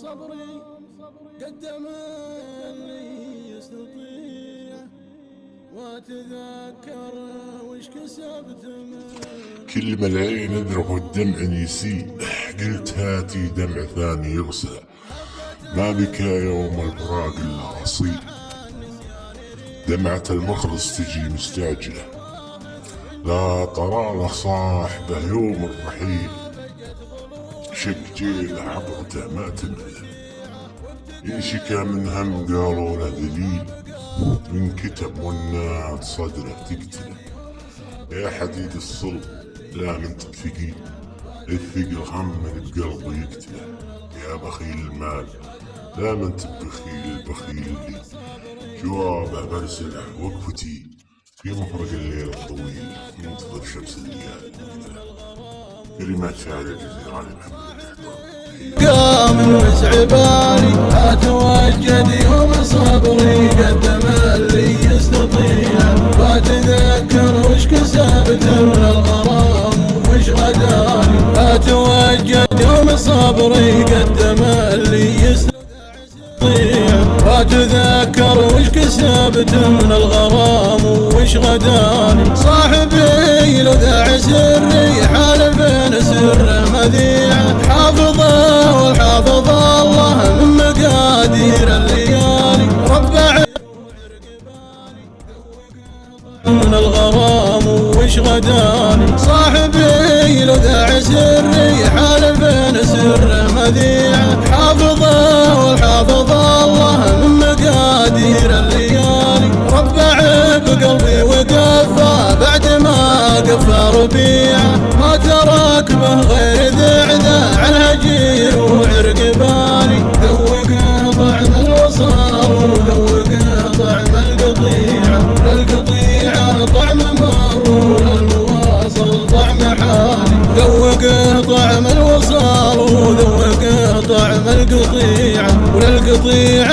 صبري قدم اللي يستطيع واتذكر وش كسبت كل ما العين اذرف والدمع يسيل قلت هاتي دمع ثاني يغسل ما بكى يوم الفراق الا اصيل دمعة المخلص تجي مستعجلة لا ترى له صاحبه يوم الرحيل شق جيله عبرته ما تنبل ينشكى من هم قالوا له ذليل من كتب والناد صدره تقتله يا حديد الصلب لا من ثقيل الثقل هم بقلبه يقتله يا بخيل المال لا من بخيل البخيل اللي جوابه برسله وقفتي في مفرق الليل الطويل منتظر شمس الليالي كلمات شاعر الجزيرة علي محمد قام وسع بالي اتوجد يوم صبري قدم اللي يستطيع واتذكر وش كسبت من الغرام وش غداني اتوجد يوم صبري قدم اللي يستطيع واتذكر وش كسبت من الغرام وش غداني صاحبي لو ذا سري حالف سر مذيع حافظه والحافظ الله من مقادير الليالي ربع من الغرام وش غداني صاحبي لو ذا سري حالف سر مذيع حافظه والحافظ الله من مقادير الليالي ربع بقلبي وقفه بعد ما قفى ربيعه ما ترك به غير ذعذه عن هجير وعرق بالي ذوق طعم الوصال وذوق طعم القطيعه طعم مر والمواصل طعم حالي ذوق طعم الوصال وذوق طعم القطيعه وللقطيعه